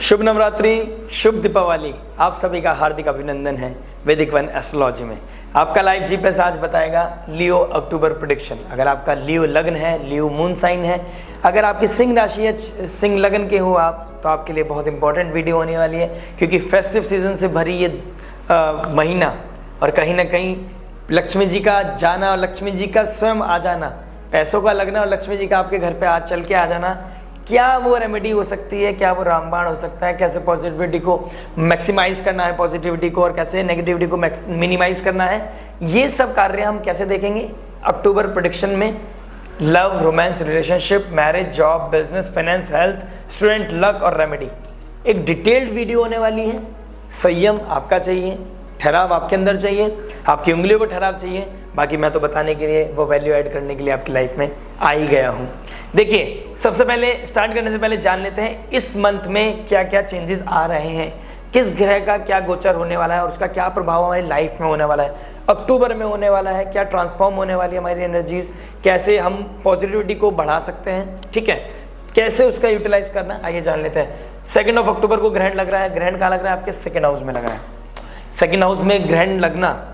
शुभ नवरात्रि, शुभ दीपावली। आप सभी का हार्दिक अभिनंदन है वैदिक वन एस्ट्रोलॉजी में। आपका लाइव जीपीएस आज बताएगा लियो अक्टूबर प्रेडिक्शन। अगर आपका लियो लग्न है, लियो मून साइन है, अगर आपकी सिंह राशि है, सिंह लग्न के हो आप, तो आपके लिए बहुत इंपॉर्टेंट वीडियो होने वाली है, क्योंकि फेस्टिव सीजन से भरी ये महीना और कहीं ना कहीं लक्ष्मी जी का जाना और लक्ष्मी जी का स्वयं आ जाना, पैसों का लगना और लक्ष्मी जी का आपके घर पे आज चल के आ जाना, क्या वो रेमेडी हो सकती है, क्या वो रामबाण हो सकता है, कैसे पॉजिटिविटी को मैक्सिमाइज करना है पॉजिटिविटी को, और कैसे नेगेटिविटी को मिनिमाइज करना है, ये सब कार्य हम कैसे देखेंगे अक्टूबर प्रेडिक्शन में। Love, romance, relationship, marriage, job, business, finance, health, student, luck और रेमेडी, एक डिटेल्ड वीडियो होने वाली है। संयम आपका चाहिए, ठहराव आपके अंदर चाहिए, आपकी उंगलियों को ठहराव चाहिए। बाकी मैं तो बताने के लिए, वो वैल्यू ऐड करने के लिए आपकी लाइफ में आ ही गया हूँ। देखिए, सबसे पहले स्टार्ट करने से पहले जान लेते हैं इस मंथ में क्या क्या चेंजेस आ रहे हैं, किस ग्रह का क्या गोचर होने वाला है और उसका क्या प्रभाव हमारी लाइफ में होने वाला है, अक्टूबर में होने वाला है, क्या ट्रांसफॉर्म होने वाली है हमारी एनर्जीज, कैसे हम पॉजिटिविटी को बढ़ा सकते हैं, ठीक है, कैसे उसका यूटिलाइज करना, आइए जान लेते हैं। 2 अक्टूबर को ग्रहण लग रहा है। ग्रहण कहाँ लग रहा है? आपके सेकेंड हाउस में लग रहा है। सेकेंड हाउस में ग्रहण लगना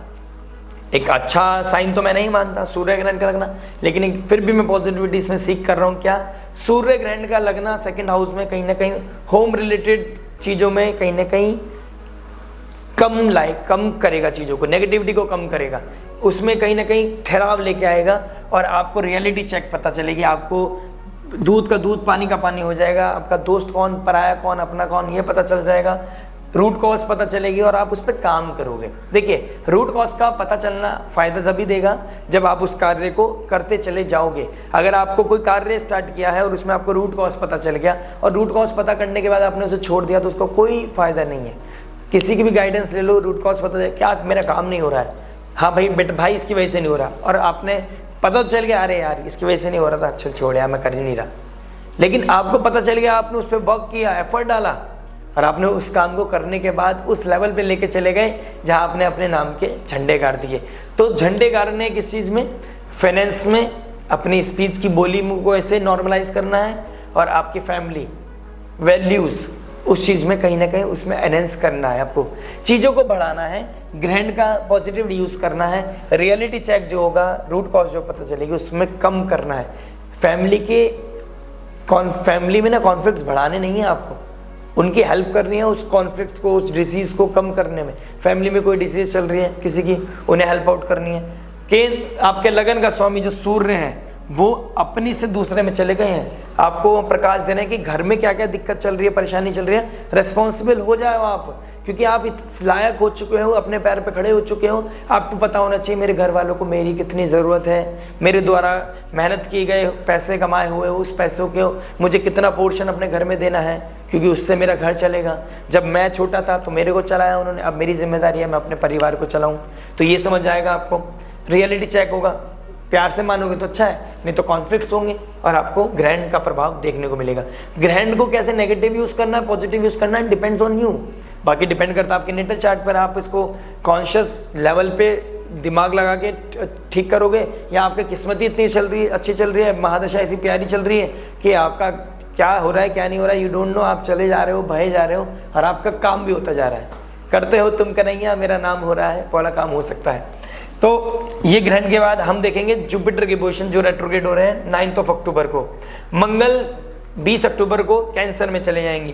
एक अच्छा साइन तो मैं नहीं मानता, सूर्य ग्रहण का लगना, लेकिन फिर भी मैं पॉजिटिविटी इसमें सीख कर रहा हूँ। क्या सूर्य ग्रहण का लगना सेकंड हाउस में कहीं ना कहीं होम रिलेटेड चीज़ों में कहीं ना कहीं कम करेगा, चीज़ों को, नेगेटिविटी को कम करेगा, उसमें कहीं ना कहीं ठहराव लेके आएगा और आपको रियलिटी चेक पता चलेगी। आपको दूध का दूध, पानी का पानी हो जाएगा, आपका दोस्त कौन, पराया कौन, अपना कौन, ये पता चल जाएगा, रूट कॉज पता चलेगी और आप उस पर काम करोगे। देखिए, रूट कॉज का पता चलना फायदा तभी देगा जब आप उस कार्य को करते चले जाओगे। अगर आपको कोई कार्य स्टार्ट किया है और उसमें आपको रूट कॉज पता चल गया और रूट कॉज पता करने के बाद आपने उसे छोड़ दिया, तो उसका कोई फायदा नहीं है। किसी की भी गाइडेंस ले लो, रूट कॉज पता चले, क्या मेरा काम नहीं हो रहा है, हाँ भाई बेटा भाई इसकी वजह से नहीं हो रहा, और आपने पता तो चल गया, अरे यार इसकी वजह से नहीं हो रहा था, अच्छा छोड़ यार मैं कर ही नहीं रहा, लेकिन आपको पता चल गया, आपने उस पर वर्क किया, एफर्ट डाला और आपने उस काम को करने के बाद उस लेवल पे लेके चले गए जहां आपने अपने नाम के झंडे गाड़ दिए। तो झंडे गाड़ने किस चीज़ में? फाइनेंस में, अपनी स्पीच की बोली को ऐसे नॉर्मलाइज करना है और आपकी फैमिली वैल्यूज़ उस चीज़ में कहीं ना कहीं उसमें एनहेंस करना है, आपको चीज़ों को बढ़ाना है, ग्रहण का पॉजिटिव यूज़ करना है, रियलिटी चेक जो होगा, रूट कॉज जो पता चलेगी उसमें कम करना है। फैमिली में ना कॉन्फ्लिक्ट बढ़ाने नहीं है आपको, उनकी हेल्प करनी है, उस कॉन्फ्लिक्ट को, उस डिसीज़ को कम करने में। फैमिली में कोई डिसीज़ चल रही है किसी की, उन्हें हेल्प आउट करनी है। कि आपके लगन का स्वामी जो सूर्य हैं वो अपनी से दूसरे में चले गए हैं, आपको प्रकाश देने की घर में क्या क्या दिक्कत चल रही है, परेशानी चल रही है, रिस्पॉन्सिबल हो जाओ आप, क्योंकि आप इस लायक हो चुके हो, अपने पैर पे खड़े हो चुके हो। आपको पता होना चाहिए मेरे घर वालों को मेरी कितनी ज़रूरत है, मेरे द्वारा मेहनत किए गए पैसे कमाए हुए उस पैसों के मुझे कितना पोर्शन अपने घर में देना है, क्योंकि उससे मेरा घर चलेगा। जब मैं छोटा था तो मेरे को चलाया उन्होंने, अब मेरी जिम्मेदारी है मैं अपने परिवार को चलाऊँ। तो ये समझ आएगा आपको, रियलिटी चेक होगा, प्यार से मानोगे तो अच्छा है, नहीं तो कॉन्फ्लिक्ट्स होंगे और आपको ग्रहण का प्रभाव देखने को मिलेगा। ग्रहण को कैसे नेगेटिव यूज़ करना है, पॉजिटिव यूज़ करना है, डिपेंड्स ऑन यू। बाकी डिपेंड करता है आपके नेटल चार्ट पर, आप इसको कॉन्शियस लेवल पे दिमाग लगा के ठीक करोगे, या आपकी किस्मत ही इतनी चल रही है, अच्छी चल रही है, महादशा ऐसी प्यारी चल रही है कि आपका क्या हो रहा है क्या नहीं हो रहा है यू डोंट नो, आप चले जा रहे हो, बहे जा रहे हो और आपका काम भी होता जा रहा है। करते हो तुम कन्हैया, मेरा नाम हो रहा है, वाला काम हो सकता है। तो ये ग्रहण के बाद हम देखेंगे जुपिटर की पोजीशन जो रेट्रोग्रेड हो रहे हैं 9 अक्टूबर को। मंगल 20 अक्टूबर को कैंसर में चले जाएंगे,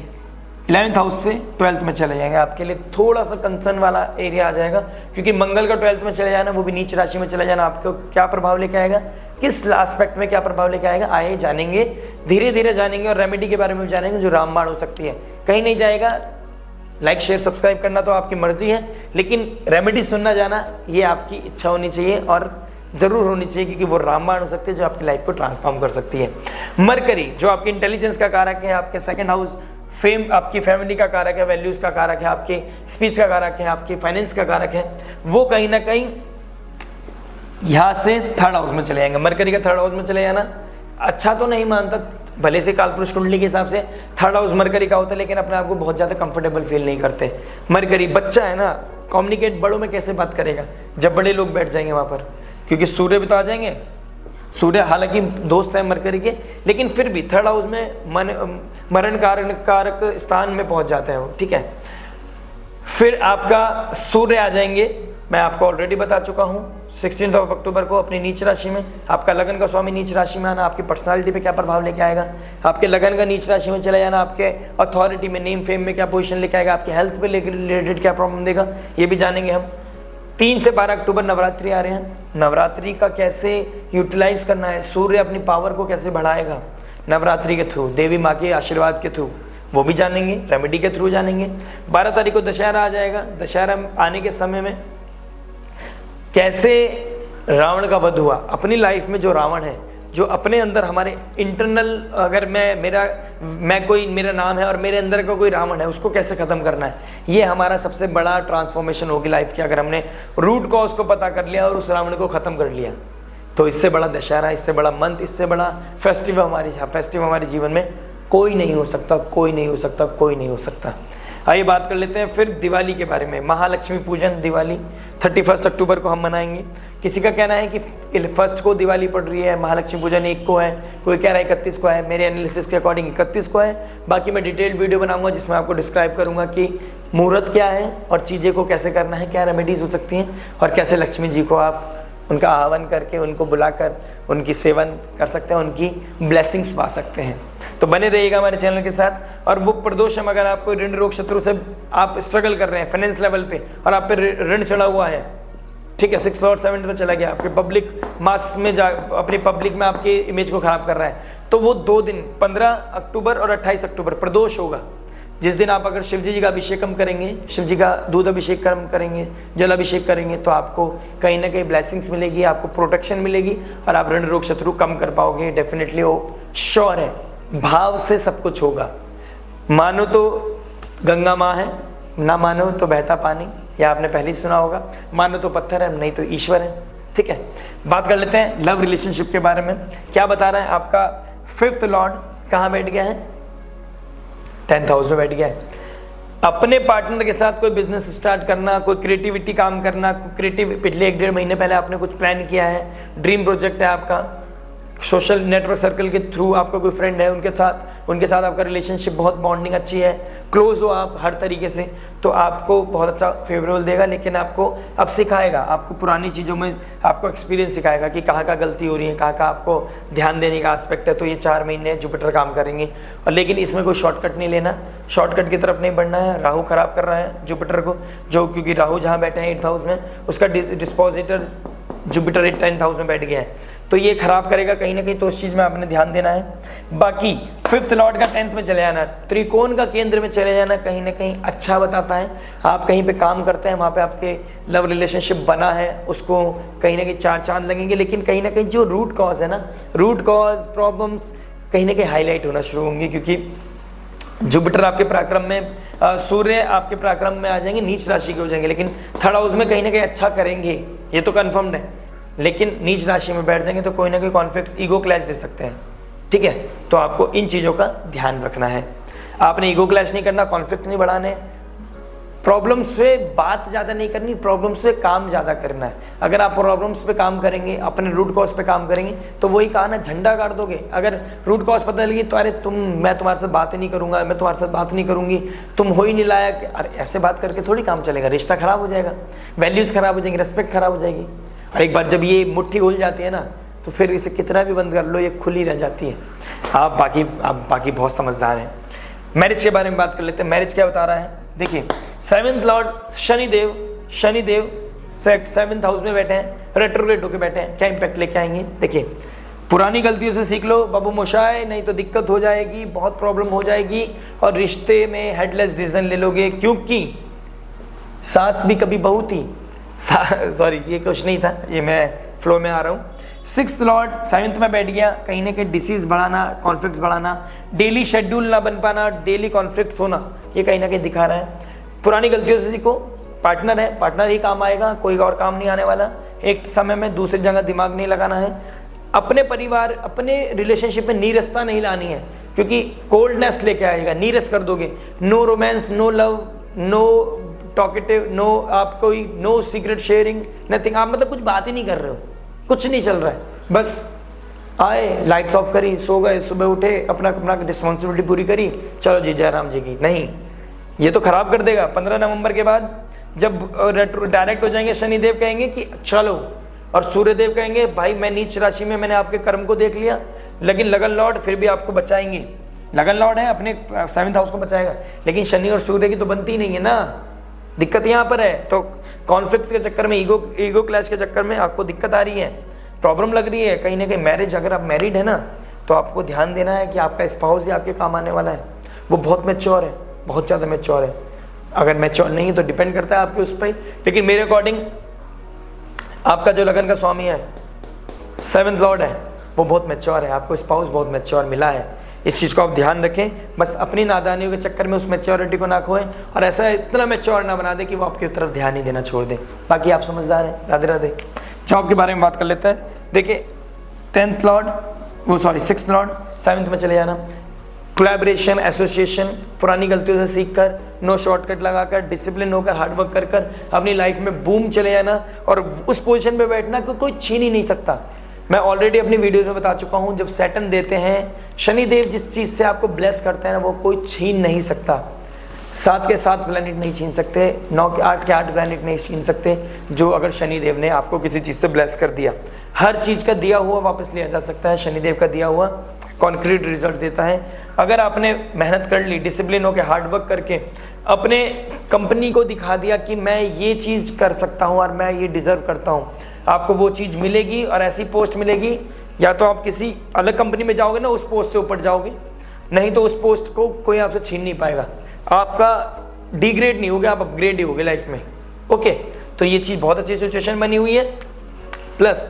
11th हाउस से 12th में चले जाएंगे। आपके लिए थोड़ा सा कंसर्न वाला एरिया आ जाएगा, क्योंकि मंगल का 12th में चले जाना, वो भी नीच राशि में चले जाना, आपको क्या प्रभाव लेके आएगा, किस एस्पेक्ट में क्या प्रभाव लेके आएगा, आए जानेंगे, धीरे धीरे जानेंगे और रेमेडी के बारे में जानेंगे जो रामबाण हो सकती है। कहीं नहीं जाएगा, लाइक शेयर सब्सक्राइब करना तो आपकी मर्जी है, लेकिन रेमेडी सुनना जाना ये आपकी इच्छा होनी चाहिए और जरूर होनी चाहिए, क्योंकि वो रामबाण हो सकती है जो आपकी लाइफ को ट्रांसफॉर्म कर सकती है। मरकरी जो आपकी इंटेलिजेंस का कारक है, आपके सेकंड हाउस, फेम, आपकी फैमिली का कारक है, वैल्यूज का कारक है, आपके स्पीच का कारक है, आपके फाइनेंस का कारक है, वो कहीं ना कहीं यहाँ से 3rd हाउस में चले जाएंगे। मरकरी का 3rd हाउस में चले जाना अच्छा तो नहीं मानता, भले से कालपुरुष कुंडली के हिसाब से 3rd हाउस मरकरी का होता है, लेकिन अपने आप को बहुत ज़्यादा कंफर्टेबल फील नहीं करते। मरकरी बच्चा है ना, कम्युनिकेट बड़ों में कैसे बात करेगा जब बड़े लोग बैठ जाएंगे वहाँ पर, क्योंकि सूर्य भी तो आ जाएंगे, सूर्य हालांकि दोस्त है मरकरी के, लेकिन फिर भी थर्ड हाउस में मरण कारक स्थान में पहुंच जाते हैं वो, ठीक है। फिर आपका सूर्य आ जाएंगे, मैं आपको ऑलरेडी बता चुका हूं 16 अक्टूबर को अपनी नीच राशि में। आपका लगन का स्वामी नीच राशि में आना आपकी पर्सनालिटी पे क्या प्रभाव लेके आएगा, आपके लगन का नीच राशि में चला जाना आपके अथॉरिटी में, नेम फेम में क्या पोजीशन लेके आएगा, आपके हेल्थ पे रिलेटेड क्या प्रॉब्लम देगा, ये भी जानेंगे हम। 3 से 12 अक्टूबर नवरात्रि आ रहे हैं, नवरात्रि का कैसे यूटिलाइज करना है, सूर्य अपनी पावर को कैसे बढ़ाएगा नवरात्रि के थ्रू, देवी माँ के आशीर्वाद के थ्रू, वो भी जानेंगे, रेमेडी के थ्रू जानेंगे। 12 तारीख को दशहरा आ जाएगा, दशहरा आने के समय में कैसे रावण का वध हुआ, अपनी लाइफ में जो रावण है, जो अपने अंदर हमारे इंटरनल, अगर मेरा नाम है और मेरे अंदर का कोई रावण है, उसको कैसे खत्म करना है, ये हमारा सबसे बड़ा ट्रांसफॉर्मेशन होगी लाइफ की, अगर हमने रूट कॉज को पता कर लिया और उस रावण को खत्म कर लिया। तो इससे बड़ा दशहरा, इससे बड़ा मंथ, इससे बड़ा फेस्टिव हमारे जीवन में कोई नहीं हो सकता, कोई नहीं हो सकता, कोई नहीं हो सकता। आइए बात कर लेते हैं फिर दिवाली के बारे में। महालक्ष्मी पूजन दिवाली 31 अक्टूबर को हम मनाएंगे। किसी का कहना है कि 1 को दिवाली पड़ रही है, महालक्ष्मी पूजन 1 को है, कोई कह रहा है 31 को है, मेरे एनालिसिस के अकॉर्डिंग 31 को है। बाकी मैं डिटेल्ड वीडियो बनाऊंगा जिसमें आपको डिस्क्राइब करूंगा कि मुहूर्त क्या है और चीज़ें को कैसे करना है, क्या रेमेडीज हो सकती हैं और कैसे लक्ष्मी जी को आप उनका आह्वान करके, उनको बुलाकर उनकी सेवन कर सकते हैं, उनकी ब्लेसिंग्स पा सकते हैं। तो बने रहिएगा हमारे चैनल के साथ। और वो प्रदोषम, अगर आपको ऋण रोग शत्रु से आप स्ट्रगल कर रहे हैं फाइनेंस लेवल पे और आप पे ऋण चढ़ा हुआ है, ठीक है, 6 लॉर्ड 7 में चला गया, आपके पब्लिक मास में अपनी पब्लिक में आपके इमेज को खराब कर रहा है, तो वो 2 दिन 15 अक्टूबर और 28 अक्टूबर प्रदोष होगा, जिस दिन आप अगर शिव जी का अभिषेकम करेंगे, शिव जी का दूध अभिषेक करेंगे, जल अभिषेक करेंगे, तो आपको कहीं ना कहीं ब्लेसिंग्स मिलेगी, आपको प्रोटेक्शन मिलेगी और आप ऋण रोग शत्रु कम कर पाओगे। डेफिनेटली वो श्योर है, भाव से सब कुछ होगा। मानो तो गंगा माँ है, ना मानो तो बहता पानी, या आपने पहले ही सुना होगा, मानो तो पत्थर है, नहीं तो ईश्वर है, ठीक है। बात कर लेते हैं लव रिलेशनशिप के बारे में। क्या बता रहा है, आपका 5th लॉर्ड कहाँ बैठ गया है, 10th हाउस में बैठ गया है। अपने पार्टनर के साथ कोई बिजनेस स्टार्ट करना, कोई क्रिएटिविटी काम करना, पिछले 1-1.5 महीने पहले आपने कुछ प्लान किया है, ड्रीम प्रोजेक्ट है आपका, सोशल नेटवर्क सर्कल के थ्रू आपका कोई फ्रेंड है, उनके साथ आपका रिलेशनशिप बहुत बॉन्डिंग अच्छी है, क्लोज हो आप हर तरीके से, तो आपको बहुत अच्छा फेवरेबल देगा। लेकिन आपको अब सिखाएगा, आपको पुरानी चीज़ों में आपको एक्सपीरियंस सिखाएगा कि कहाँ का गलती हो रही है, कहाँ का आपको ध्यान देने का एस्पेक्ट है। तो ये 4 महीने जुपिटर काम करेंगे, और लेकिन इसमें कोई शॉर्टकट नहीं लेना, शॉर्टकट की तरफ नहीं बढ़ना है। राहु खराब कर रहा है जुपिटर को, जो क्योंकि राहु जहाँ बैठे हैं 8th हाउस में, उसका डिस्पोजिटर जुपिटर 10th हाउस में बैठ गया है, तो ये खराब करेगा कहीं ना कहीं, तो उस चीज़ में आपने ध्यान देना है। बाकी 5th लॉर्ड का 10th में चले जाना, त्रिकोण का केंद्र में चले जाना कहीं ना कहीं अच्छा बताता है। आप कहीं पे काम करते हैं, वहाँ पे आपके लव रिलेशनशिप बना है, उसको कहीं ना कहीं 4 चांद लगेंगे, लेकिन कहीं ना कहीं जो रूट कॉज है ना, रूट कॉज प्रॉब्लम्स कहीं ना कहीं हाईलाइट होना शुरू होंगी, क्योंकि जुपिटर आपके पराक्रम में, सूर्य आपके पराक्रम में आ जाएंगे, नीच राशि के हो जाएंगे, लेकिन 3rd हाउस में कहीं ना कहीं अच्छा करेंगे, ये तो कन्फर्म्ड है। लेकिन नीच राशि में बैठ जाएंगे तो कोई ना कोई कॉन्फ्लिक्ट, ईगो क्लैश दे सकते हैं, ठीक है। तो आपको इन चीज़ों का ध्यान रखना है, आपने ईगो क्लैश नहीं करना, कॉन्फ्लिक्ट नहीं बढ़ाने, प्रॉब्लम्स पे बात ज़्यादा नहीं करनी, प्रॉब्लम्स पे काम ज़्यादा करना है। अगर आप प्रॉब्लम्स पे काम करेंगे, अपने रूट कॉज पे काम करेंगे, तो वही कहा ना, झंडा गाड़ दोगे। अगर रूट कॉज पता लगी तो अरे मैं तुम्हारे साथ बात ही नहीं करूँगा, मैं तुम्हारे साथ बात नहीं करूँगी, तुम हो ही नहीं लायक, अरे ऐसे बात करके थोड़ी काम चलेगा, रिश्ता खराब हो जाएगा, वैल्यूज़ खराब हो जाएंगी, रेस्पेक्ट खराब हो जाएगी। और एक बार जब ये मुट्ठी खुल जाती है ना, तो फिर इसे कितना भी बंद कर लो, ये खुली रह जाती है। आप बाकी बहुत समझदार हैं। मैरिज के बारे में बात कर लेते हैं। मैरिज क्या बता रहा है, देखिए 7th Lord Shanidev 7th house में बैठे हैं, रेट्रोग्रेड होकर बैठे हैं, क्या इंपैक्ट लेके आएंगे। देखिए, पुरानी गलतियों से सीख लो बाबू मोशाय, नहीं तो दिक्कत हो जाएगी, बहुत प्रॉब्लम हो जाएगी, और रिश्ते में हेडलेस डिसीजन ले लोगे, क्योंकि सास भी कभी बहू थी। सॉरी, ये कुछ नहीं था, ये मैं फ्लो में आ रहा हूँ। 6th लॉर्ड 7th में बैठ गया, कहीं ना कहीं डिसीज बढ़ाना, कॉन्फ्लिक्ट बढ़ाना, डेली शेड्यूल ना बन पाना, डेली कॉन्फ्लिक्ट होना, ये कहीं ना कहीं दिखा रहा है। पुरानी गलतियों से सीखो, पार्टनर है, पार्टनर ही काम आएगा, कोई और काम नहीं आने वाला। एक समय में दूसरी जगह दिमाग नहीं लगाना है। अपने परिवार, अपने रिलेशनशिप में नीरसता नहीं लानी है, क्योंकि कोल्डनेस लेके आएगा, नीरस कर दोगे। No romance, no love, no talkative, no आप कोई, नो सीक्रेट शेयरिंग, नथिंग। आप मतलब कुछ बात ही नहीं कर रहे हो, कुछ नहीं चल रहा है, बस आए, लाइट्स ऑफ करी, सो गए, सुबह उठे, अपना अपना रिस्पॉन्सिबिलिटी पूरी करी, चलो जी जयराम जी की। नहीं, ये तो खराब कर देगा। 15 नवंबर के बाद जब डायरेक्ट हो जाएंगे, शनिदेव कहेंगे कि चलो, और सूर्यदेव कहेंगे भाई मैं नीच राशि में मैंने आपके कर्म को देख लिया, लेकिन लगन लॉर्ड फिर भी आपको बचाएंगे। लगन लॉर्ड है, अपने 7th हाउस को बचाएगा, लेकिन शनि और सूर्य की तो बनती नहीं है ना, दिक्कत यहाँ पर है। तो कॉन्फ्लिक्ट के चक्कर में, ईगो क्लैश के चक्कर में आपको दिक्कत आ रही है, प्रॉब्लम लग रही है कहीं ना कहीं। मैरिज, अगर आप मैरिड है ना, तो आपको ध्यान देना है कि आपका स्पाउस ही आपके काम आने वाला है, वो बहुत मैच्योर है, बहुत ज़्यादा मैच्योर है। अगर मैच्योर नहीं तो डिपेंड करता है आपके उस पर, लेकिन मेरे अकॉर्डिंग आपका जो लगन का स्वामी है, 7th लॉर्ड है, वो बहुत मैच्योर है, आपको स्पाउस बहुत मैच्योर मिला है। इस चीज़ को आप ध्यान रखें, बस अपनी नादानियों के चक्कर में उस मैच्योरिटी को ना खोएं, और ऐसा इतना मैच्योर ना बना दे कि वो आपकी तरफ ध्यान ही देना छोड़ दे। बाकी आप समझदार हैं। राधे राधे। जॉब के बारे में बात कर लेते हैं। देखिए 6th लॉर्ड 7th में चले जाना। कोलैबोरेशन, एसोसिएशन, पुरानी गलतियों से सीखकर, नो शॉर्टकट लगाकर, डिसिप्लिन होकर, हार्डवर्क कर कर अपनी लाइफ में बूम चले जाना, और उस पोजीशन पे बैठना कि कोई छीन ही नहीं सकता। मैं ऑलरेडी अपनी वीडियोस में बता चुका हूं, जब सैटर्न देते हैं, शनिदेव जिस चीज़ से आपको ब्लेस करते हैं ना, वो कोई छीन नहीं सकता। 7 के 7 प्लैनेट नहीं छीन सकते, 9 के 8 प्लैनेट नहीं छीन सकते, जो अगर शनिदेव ने आपको किसी चीज़ से ब्लेस कर दिया। हर चीज़ का दिया हुआ वापस लिया जा सकता है, शनिदेव का दिया हुआ कॉन्क्रीट रिजल्ट देता है। अगर आपने मेहनत कर ली, डिसिप्लिन होकर, हार्डवर्क करके अपने कंपनी को दिखा दिया कि मैं ये चीज़ कर सकता हूँ और मैं ये डिज़र्व करता हूँ, आपको वो चीज़ मिलेगी, और ऐसी पोस्ट मिलेगी, या तो आप किसी अलग कंपनी में जाओगे ना, उस पोस्ट से ऊपर जाओगे, नहीं तो उस पोस्ट को कोई आपसे छीन नहीं पाएगा। आपका डिग्रेड नहीं होगा, आप अपग्रेड ही होगे लाइफ में। ओके, तो ये चीज़ बहुत अच्छी सिचुएशन बनी हुई है। प्लस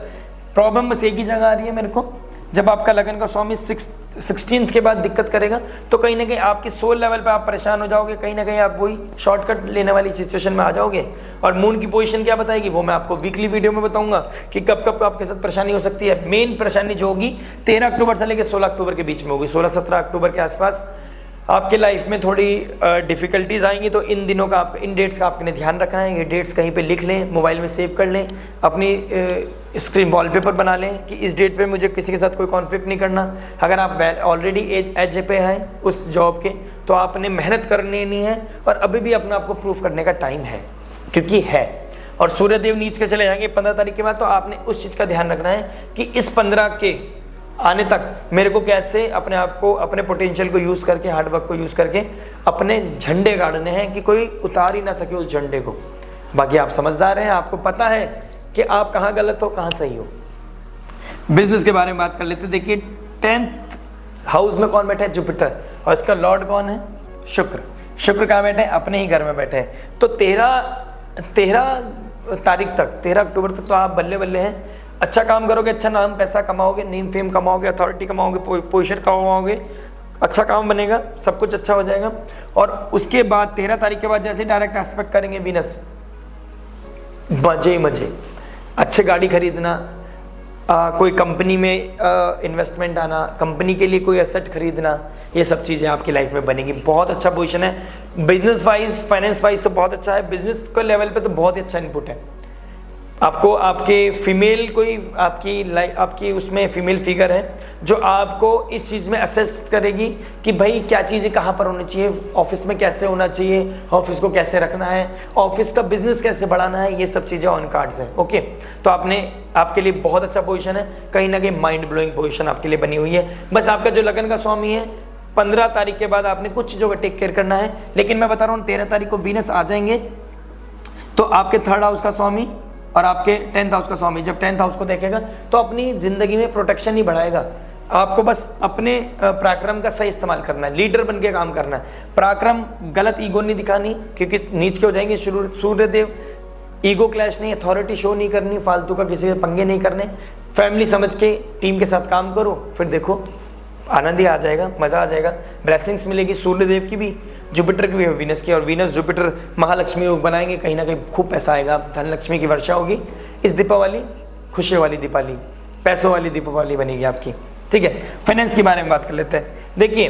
प्रॉब्लम बस एक ही जगह आ रही है मेरे को, जब आपका लगन का स्वामी 16th के बाद दिक्कत करेगा, तो कहीं ना कहीं आपकी सोल लेवल पे आप परेशान हो जाओगे, कहीं ना कहीं आप वही शॉर्टकट लेने वाली सिचुएशन में आ जाओगे। और मून की पोजीशन क्या बताएगी, वो मैं आपको वीकली वीडियो में बताऊंगा कि कब कब आपके साथ परेशानी हो सकती है। मेन परेशानी जो होगी 13 अक्टूबर से लेकर 16 अक्टूबर के बीच में होगी। 16-17 अक्टूबर के आसपास आपके लाइफ में थोड़ी डिफ़िकल्टीज आएंगी, तो इन दिनों का इन डेट्स का आपने ध्यान रखना है। ये डेट्स कहीं पे लिख लें, मोबाइल में सेव कर लें, अपनी स्क्रीन वॉलपेपर बना लें कि इस डेट पे मुझे किसी के साथ कोई कॉन्फ्लिक्ट नहीं करना। अगर आप ऑलरेडी एज पे हैं उस जॉब के, तो आपने मेहनत करनी नहीं है, और अभी भी अपने आप को प्रूफ करने का टाइम है, क्योंकि है। और सूर्यदेव नीच के चले जाएंगे 15 तारीख के बाद, तो आपने उस चीज़ का ध्यान रखना है कि इस 15 के आने तक मेरे को कैसे अपने आप को, अपने पोटेंशियल को यूज़ करके, हार्डवर्क को यूज़ करके अपने झंडे गाड़ने हैं कि कोई उतार ही ना सके उस झंडे को। बाकी आप समझदार हैं, आपको पता है कि आप कहाँ गलत हो, कहाँ सही हो। बिजनेस के बारे में बात कर लेते। देखिए 10th हाउस में कौन बैठा है, जुपिटर, और इसका लॉर्ड कौन है, शुक्र। शुक्र कहाँ बैठे हैं, अपने ही घर में बैठे हैं। तो 13 तारीख तक, 13 अक्टूबर तक तो आप बल्ले बल्ले हैं। अच्छा काम करोगे, अच्छा नाम पैसा कमाओगे, नेम फेम कमाओगे, अथॉरिटी कमाओगे, पोजीशन कमाओगे, अच्छा काम बनेगा, सब कुछ अच्छा हो जाएगा। और उसके बाद 13 तारीख के बाद जैसे डायरेक्ट एस्पेक्ट करेंगे वीनस, मजे ही मजे। अच्छे गाड़ी खरीदना, कोई कंपनी में इन्वेस्टमेंट आना, कंपनी के लिए कोई एसेट खरीदना, ये सब चीज़ें आपकी लाइफ में बनेगी। बहुत अच्छा पोजीशन है। बिजनेस वाइज, फाइनेंस वाइज तो बहुत अच्छा है। बिजनेस के लेवल पे तो बहुत ही अच्छा इनपुट है। आपको आपके फीमेल कोई आपकी उसमें फीमेल फिगर है जो आपको इस चीज़ में असेस करेगी कि भाई क्या चीज़ें कहाँ पर होनी चाहिए, ऑफिस में कैसे होना चाहिए, ऑफिस को कैसे रखना है, ऑफिस का बिजनेस कैसे बढ़ाना है, ये सब चीज़ें ऑन कार्ड्स हैं। ओके, तो आपके लिए बहुत अच्छा पोजीशन है, कहीं ना कहीं माइंड ब्लोइंग पोजीशन आपके लिए बनी हुई है। बस आपका जो लगन का स्वामी है 15 तारीख के बाद आपने कुछ चीज़ों का टेक केयर करना है। लेकिन मैं बता रहा हूँ 13 तारीख को वीनस आ जाएंगे, तो आपके 3rd हाउस का स्वामी और आपके 10th हाउस का स्वामी जब 10th हाउस को देखेगा तो अपनी ज़िंदगी में प्रोटेक्शन ही बढ़ाएगा। आपको बस अपने पराक्रम का सही इस्तेमाल करना है, लीडर बन के काम करना है। पराक्रम, गलत ईगो नहीं दिखानी, क्योंकि नीच के हो जाएंगे सूर्यदेव। ईगो क्लैश नहीं, अथॉरिटी शो नहीं करनी, फालतू का किसी से पंगे नहीं करने, फैमिली समझ के टीम के साथ काम करो, फिर देखो आनंद ही आ जाएगा, मज़ा आ जाएगा, ब्लेसिंग्स मिलेगी सूर्यदेव की भी, जुपिटर की भी, वीनस की। और वीनस जुपिटर महालक्ष्मी योग बनाएंगे, कहीं ना कहीं खूब पैसा आएगा, धन लक्ष्मी की वर्षा होगी। इस दीपावली खुशी वाली दीपावली, पैसों वाली दीपावली बनेगी आपकी। ठीक है, फाइनेंस के बारे में बात कर लेते हैं। देखिए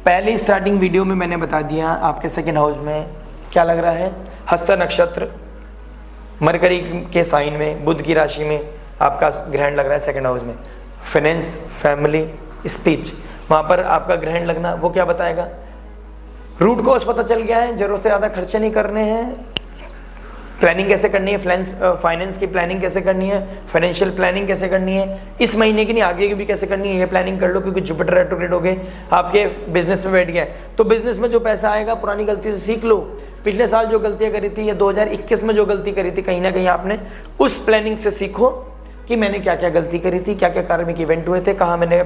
पहले स्टार्टिंग वीडियो में मैंने बता दिया आपके 2nd हाउस में क्या लग रहा है, हस्ता नक्षत्र, मरकरी के साइन में, बुध की राशि में आपका ग्रहण लग रहा है 2nd हाउस में। फाइनेंस, फैमिली, स्पीच, वहाँ पर आपका ग्रहण लगना वो क्या बताएगा? रूट कॉज पता चल गया है, जरूरत से ज़्यादा खर्चे नहीं करने हैं, प्लानिंग कैसे करनी है, फाइनेंस की प्लानिंग कैसे करनी है, फाइनेंशियल प्लानिंग कैसे करनी है, इस महीने की नहीं आगे की भी कैसे करनी है, ये प्लानिंग कर लो, क्योंकि जुपिटर रेट्रोग्रेड हो गए, आपके बिजनेस में बैठ गया है। तो बिजनेस में जो पैसा आएगा पुरानी गलती से सीख लो, पिछले साल जो गलतियां करी थी या 2021 में जो गलती करी थी, कहीं ना कहीं आपने उस प्लानिंग से सीखो कि मैंने क्या क्या गलती करी थी, क्या क्या कार्मिक इवेंट हुए थे, कहाँ मैंने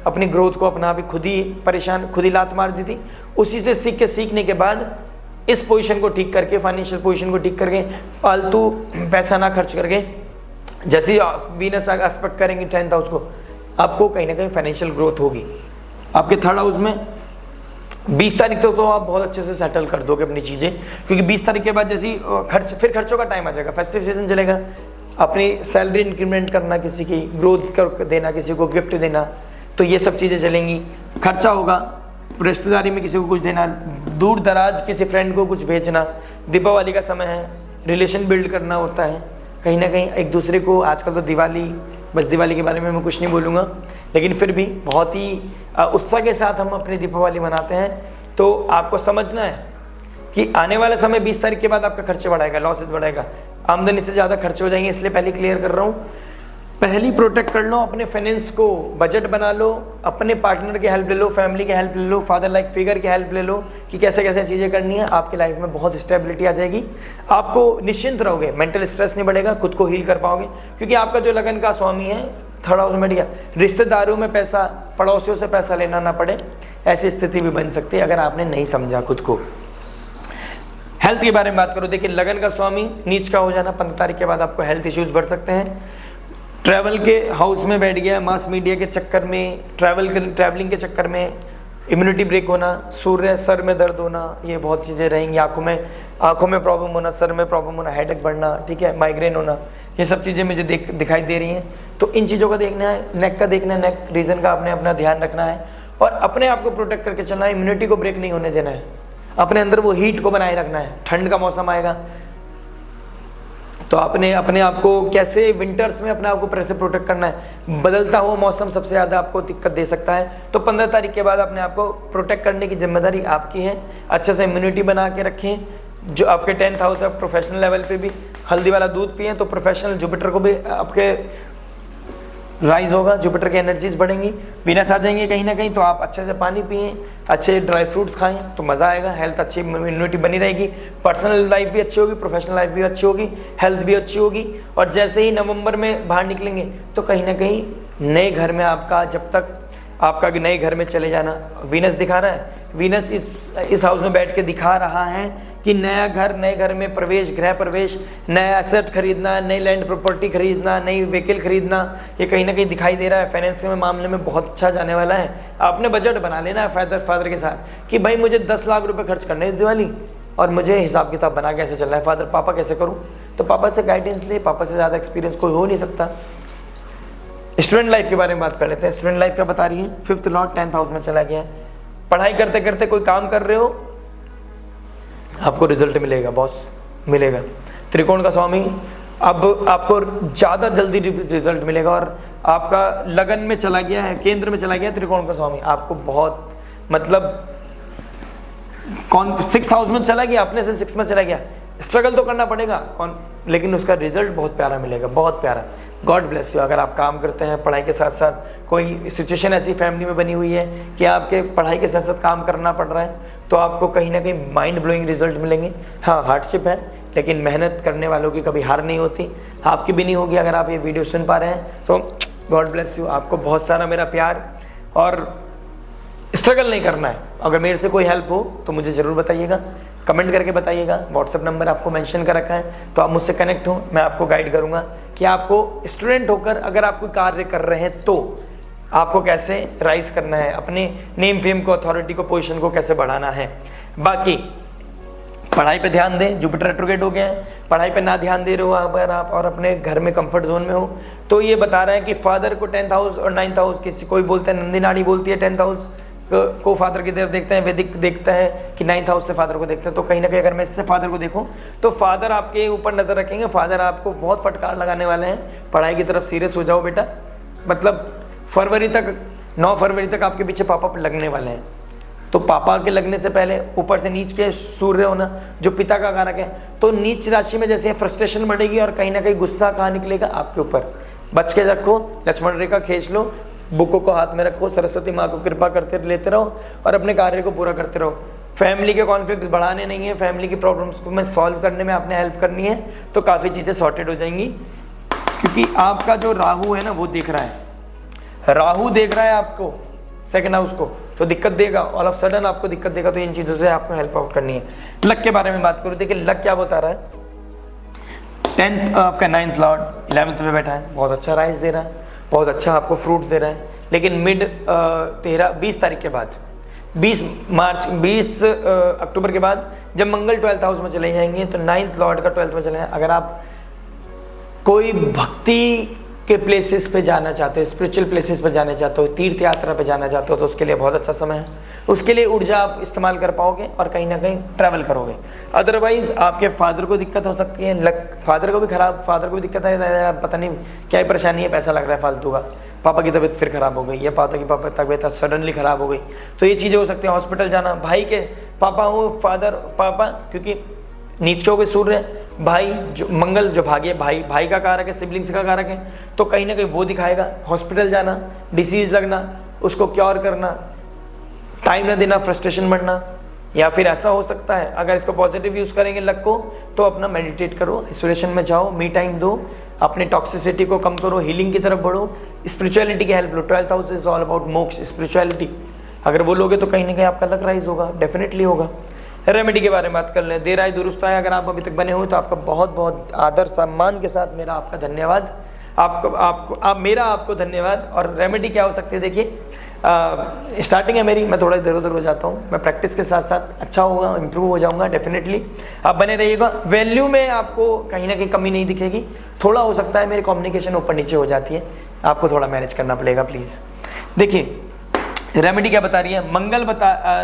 अपनी ग्रोथ को अपना भी खुद ही लात मार दी थी। उसी से सीखने के बाद इस पोजीशन को ठीक करके, फाइनेंशियल पोजीशन को ठीक करके, फालतू पैसा ना खर्च करके, जैसे वीनस एस्पेक्ट करेंगे 10th हाउस को, आपको कहीं ना कहीं फाइनेंशियल ग्रोथ होगी। आपके 3rd हाउस में 20 तारीख तक तो आप बहुत अच्छे से सेटल कर दोगे अपनी चीज़ें, क्योंकि 20 तारीख के बाद जैसी फिर खर्चों का टाइम आ जाएगा, फेस्टिव सीजन चलेगा, अपनी सैलरी इंक्रीमेंट करना, किसी की ग्रोथ कर देना, किसी को गिफ्ट देना, तो ये सब चीज़ें चलेंगी। खर्चा होगा, रिश्तेदारी में किसी को कुछ देना, दूर दराज किसी फ्रेंड को कुछ भेजना, दीपावली का समय है, रिलेशन बिल्ड करना होता है कहीं ना कहीं एक दूसरे को। आजकल तो दिवाली, बस दिवाली के बारे में मैं कुछ नहीं बोलूँगा, लेकिन फिर भी बहुत ही उत्साह के साथ हम अपनी दीपावली मनाते हैं। तो आपको समझना है कि आने वाला समय 20 तारीख के बाद आपका खर्चे बढ़ाएगा, लॉसेज बढ़ाएगा, आमदनी से ज़्यादा खर्चे हो जाएंगे, इसलिए पहले क्लियर कर रहा हूँ। पहले प्रोटेक्ट कर लो अपने फाइनेंस को, बजट बना लो, अपने पार्टनर की हेल्प ले लो, फैमिली की हेल्प ले लो, फादर लाइक फिगर की हेल्प ले लो कि कैसे कैसे चीज़ें करनी है। आपकी लाइफ में बहुत स्टेबिलिटी आ जाएगी, आपको निश्चिंत रहोगे, मेंटल स्ट्रेस नहीं बढ़ेगा, खुद को हील कर पाओगे, क्योंकि आपका जो लगन का स्वामी है 3rd हाउस में गया। रिश्तेदारों में पैसा, पड़ोसियों से पैसा लेना ना पड़े, ऐसी स्थिति भी बन सकती है अगर आपने नहीं समझा खुद को। हेल्थ के बारे में बात करो, देखिए लगन का स्वामी नीच का हो जाना, 15 तारीख के बाद आपको हेल्थ इश्यूज बढ़ सकते हैं। ट्रैवल के हाउस में बैठ गया, मास मीडिया के चक्कर में, ट्रैवलिंग के चक्कर में इम्यूनिटी ब्रेक होना, सूर्य सर में दर्द होना, ये बहुत चीज़ें रहेंगी। आंखों में प्रॉब्लम होना, सर में प्रॉब्लम होना, हेडेक बढ़ना, ठीक है, माइग्रेन होना, ये सब चीज़ें मुझे दिखाई दे रही हैं। तो इन चीज़ों का देखना है, नेक का देखना है, नेक रीजन का आपने अपना ध्यान रखना है और अपने आप को प्रोटेक्ट करके चलना है, इम्यूनिटी को ब्रेक नहीं होने देना है, अपने अंदर वो हीट को बनाए रखना है। ठंड का मौसम आएगा तो आपने अपने आप को कैसे विंटर्स में अपने आप को कैसे प्रोटेक्ट करना है, बदलता हुआ मौसम सबसे ज़्यादा आपको दिक्कत दे सकता है। तो 15 तारीख के बाद अपने आप को प्रोटेक्ट करने की जिम्मेदारी आपकी है। अच्छे से इम्यूनिटी बना के रखें। जो आपके 10th हाउस है, प्रोफेशनल लेवल पे भी हल्दी वाला दूध पिएं तो प्रोफेशनल जुपिटर को भी आपके राइज होगा, जुपिटर की एनर्जीज बढ़ेंगी, वीनस आ जाएंगे कहीं ना कहीं। तो आप अच्छे से पानी पिएं, अच्छे ड्राई फ्रूट्स खाएं तो मज़ा आएगा, हेल्थ अच्छी, इम्यूनिटी बनी रहेगी, पर्सनल लाइफ भी अच्छी होगी, प्रोफेशनल लाइफ भी अच्छी होगी, हेल्थ भी अच्छी होगी। और जैसे ही नवंबर में बाहर निकलेंगे तो कहीं ना कहीं नए घर में आपका, जब तक आपका नए घर में चले जाना, वीनस दिखा रहा है, वीनस इस हाउस में बैठ के दिखा रहा है कि नया घर, नए घर में प्रवेश, गृह प्रवेश, नया एसेट खरीदना, नई लैंड प्रॉपर्टी खरीदना, नई व्हीकल खरीदना, ये कहीं ना कहीं दिखाई दे रहा है। फाइनेंस में मामले में बहुत अच्छा जाने वाला है। आपने बजट बना लेना है फादर के साथ कि भाई मुझे 10 लाख रुपए खर्च करने हैं दिवाली और मुझे हिसाब किताब बना कैसे चलना है। फादर, पापा कैसे करूँ? तो पापा से गाइडेंस ले, पापा से ज़्यादा एक्सपीरियंस कोई हो नहीं सकता। स्टूडेंट लाइफ के बारे में बात कर लेते हैं। स्टूडेंट लाइफ क्या बता रही है? 5th लॉर्ड 10th हाउस में चला गया है। पढ़ाई करते करते कोई काम कर रहे हो, आपको रिजल्ट मिलेगा, बॉस मिलेगा। त्रिकोण का स्वामी अब आपको ज़्यादा जल्दी रिजल्ट मिलेगा। और आपका लगन में चला गया है, केंद्र में चला गया है त्रिकोण का स्वामी, आपको बहुत मतलब 6th हाउस में चला गया, अपने से 6 में चला गया। स्ट्रगल तो करना पड़ेगा लेकिन उसका रिजल्ट बहुत प्यारा मिलेगा, बहुत प्यारा। God bless you. अगर आप काम करते हैं, पढ़ाई के साथ साथ कोई सिचुएशन ऐसी फैमिली में बनी हुई है कि आपके पढ़ाई के साथ साथ काम करना पड़ रहा है, तो आपको कहीं ना कहीं माइंड ब्लोइंग रिजल्ट मिलेंगे। हाँ, हार्डशिप है लेकिन मेहनत करने वालों की कभी हार नहीं होती। आपकी भी नहीं होगी अगर आप ये वीडियो सुन पा रहे हैं तो गॉड ब्लेस यू। आपको बहुत सारा मेरा प्यार। और स्ट्रगल नहीं करना है। अगर मेरे से कोई हेल्प हो तो मुझे ज़रूर बताइएगा, कमेंट करके बताइएगा। व्हाट्सएप नंबर आपको मेंशन कर रखा है, तो आप मुझसे कनेक्ट हो, मैं आपको गाइड करूँगा कि आपको स्टूडेंट होकर अगर आप कोई कार्य कर रहे हैं तो आपको कैसे राइज करना है, अपने नेम फेम को, अथॉरिटी को, पोजीशन को कैसे बढ़ाना है। बाकी पढ़ाई पे ध्यान दें। जुपिटर रेट्रोग्रेड हो गया है, पढ़ाई पे ना ध्यान दे रहे हो अगर आप और अपने घर में कंफर्ट जोन में हो तो ये बता रहा है कि फादर को 10th हाउस और 9th हाउस, किसी कोई बोलते हैं नंदी नाड़ी बोलती है 10th हाउस को फादर की तरफ देखते हैं, वैदिक देखता है कि 9th हाउस से फादर को देखते हैं। तो कहीं ना कहीं अगर मैं इससे फादर को देखूं तो फादर आपके ऊपर नजर रखेंगे, फादर आपको बहुत फटकार लगाने वाले हैं। पढ़ाई की तरफ सीरियस हो जाओ बेटा, मतलब फरवरी तक, 9 फरवरी तक आपके पीछे पापा लगने वाले हैं। तो पापा के लगने से पहले ऊपर से नीच के सूर्य होना जो पिता का कारक है, तो नीच राशि में जैसे फ्रस्ट्रेशन बढ़ेगी और कहीं ना कहीं गुस्सा कहाँ निकलेगा आपके ऊपर। बच के रखो, लक्ष्मण रेखा खींच लो, बुकों को हाथ में रखो, सरस्वती माँ को कृपा करते लेते रहो और अपने कार्य को पूरा करते रहो। फैमिली के कॉन्फ्लिक्ट बढ़ाने नहीं है, फैमिली की प्रॉब्लम्स को मैं सॉल्व करने में आपने हेल्प करनी है, तो काफ़ी चीज़ें सॉर्टेड हो जाएंगी। क्योंकि आपका जो राहु है ना वो देख रहा है, राहु देख रहा है आपको सेकंड हाउस को, तो दिक्कत देगा, ऑल ऑफ सडन आपको दिक्कत देगा। तो इन चीज़ों से आपको हेल्प आउट करनी है। लक के बारे में बात करूँ, देखिए लक क्या बता रहा है। 10th आपका 9th लॉर्ड 11th में बैठा है, बहुत अच्छा राइज दे रहा है, बहुत अच्छा आपको फ्रूट दे रहा है। लेकिन मिड 20 तारीख के बाद, 20 अक्टूबर के बाद जब मंगल 12th हाउस में चले जाएंगे तो 9th लॉर्ड का 12th में चले जाए। अगर आप कोई भक्ति के प्लेसेस पे जाना चाहते हो, स्पिरिचुअल प्लेसेस पे जाना चाहते हो, तीर्थ यात्रा पे जाना चाहते हो, तो उसके लिए बहुत अच्छा समय है। उसके लिए ऊर्जा आप इस्तेमाल कर पाओगे और कहीं ना कहीं ट्रैवल करोगे। अदरवाइज आपके फादर को दिक्कत हो सकती है, फादर को भी दिक्कत है, पता नहीं क्या ही परेशानी है, पैसा लग रहा है फालतू का, पापा की तबीयत फिर खराब हो गई या पापा की तबीयत सडनली खराब हो गई, तो ये चीज़ें हो सकती हैं। हॉस्पिटल जाना, भाई के पापा हो, फादर पापा, क्योंकि नीच के सूर्य, भाई जो मंगल जो भाग्य भाई का कारक है, सिबलिंग्स का कारक है, तो कहीं ना कहीं वो दिखाएगा। हॉस्पिटल जाना, डिसीज लगना, उसको क्योर करना, टाइम ना देना, फ्रस्ट्रेशन बढ़ना, या फिर ऐसा हो सकता है अगर इसको पॉजिटिव यूज़ करेंगे लक को, तो अपना मेडिटेट करो, आइसोलेशन में जाओ, मी टाइम दो, अपने टॉक्सिसिटी को कम करो, हीलिंग की तरफ बढ़ो, स्पिरिचुअलिटी की help low. 12th house is all about मोक्ष, स्पिरिचुअलिटी। अगर वो लोगे तो कहीं ना कहीं आपका लक राइज होगा, डेफिनेटली होगा। रेमेडी के बारे में बात कर लें, देर आए दुरुस्त आए। अगर आप अभी तक बने हुए तो आपका बहुत बहुत आदर सम्मान के साथ मेरा आपका धन्यवाद, मेरा आपको धन्यवाद। और रेमेडी क्या हो सकती है, देखिए स्टार्टिंग है मेरी, मैं थोड़ा इधर उधर हो जाता हूँ, मैं प्रैक्टिस के साथ साथ अच्छा होगा, इंप्रूव हो जाऊँगा डेफिनेटली। आप बने रहिएगा। वैल्यू में आपको कहीं ना कहीं कमी नहीं दिखेगी, थोड़ा हो सकता है मेरी कम्युनिकेशन ऊपर नीचे हो जाती है, आपको थोड़ा मैनेज करना पड़ेगा प्लीज़। देखिए रेमेडी क्या बता रही है, मंगल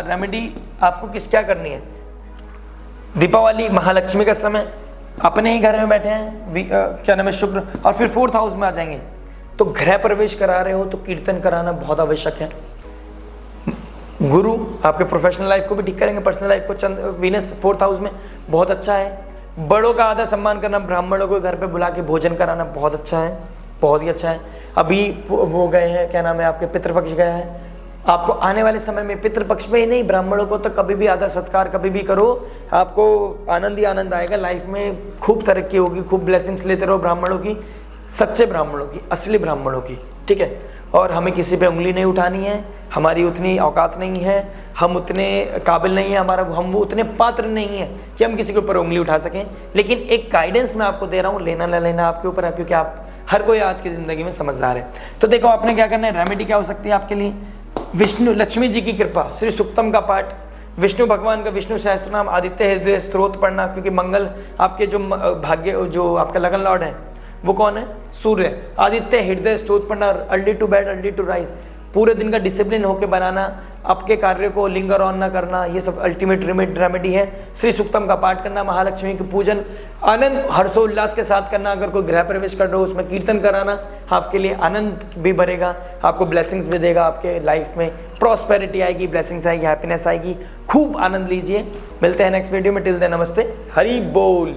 रेमेडी आपको क्या करनी है। दीपावली, महालक्ष्मी का समय, अपने ही घर में बैठे हैं, क्या नाम है, शुक्र, और फिर 4th हाउस में आ जाएंगे, तो गृह प्रवेश करा रहे हो तो कीर्तन कराना बहुत आवश्यक है। गुरु आपके प्रोफेशनल लाइफ को भी ठीक करेंगे, पर्सनल लाइफ को। वीनस 4th हाउस में बहुत अच्छा है। बड़ों का आदर सम्मान करना, ब्राह्मणों को घर पे बुला के भोजन कराना बहुत अच्छा है, बहुत ही अच्छा है। अभी वो गए हैं, क्या नाम है, आपके पितृपक्ष गया है, आपको आने वाले समय में पितृपक्ष में ही नहीं, ब्राह्मणों को तो कभी भी आदर सत्कार कभी भी करो, आपको आनंद ही आनंद आएगा। लाइफ में खूब तरक्की होगी, खूब ब्लेसिंग्स लेते रहो ब्राह्मणों की, सच्चे ब्राह्मणों की, असली ब्राह्मणों की, ठीक है। और हमें किसी पे उंगली नहीं उठानी है, हमारी उतनी औकात नहीं है, हम उतने काबिल नहीं है, हम वो उतने पात्र नहीं है कि हम किसी के ऊपर उंगली उठा सकें। लेकिन एक गाइडेंस मैं आपको दे रहा हूँ, लेना ना लेना आपके ऊपर है, क्योंकि आप हर कोई आज की ज़िंदगी में समझदार है। तो देखो आपने क्या करना है, रेमेडी क्या हो सकती है आपके लिए, विष्णु लक्ष्मी जी की कृपा, श्री सुक्तम का पाठ, विष्णु भगवान का विष्णु सहस्त्र नाम, आदित्य हृदय स्त्रोत पढ़ना, क्योंकि मंगल आपके जो भाग्य जो आपका लगन लॉर्ड है वो कौन है, सूर्य। आदित्य हृदय स्त्रोत पढ़ना, early to bed early to rise, पूरे दिन का डिसिप्लिन होकर बनाना, आपके कार्य को लिंगर ऑन ना करना, ये सब अल्टीमेट रेमेडी है। श्री सुक्तम का पाठ करना, महालक्ष्मी की पूजन आनंद हर्षोल्लास के साथ करना। अगर कोई गृह प्रवेश कर रहे हो उसमें कीर्तन कराना, आपके लिए आनंद भी भरेगा, आपको ब्लेसिंग्स भी देगा, आपके लाइफ में प्रॉस्पेरिटी आएगी, ब्लेसिंग्स आएगी, हैप्पीनेस आएगी, खूब आनंद लीजिए। मिलते हैं नेक्स्ट वीडियो में, टिल देन नमस्ते, हरि बोल।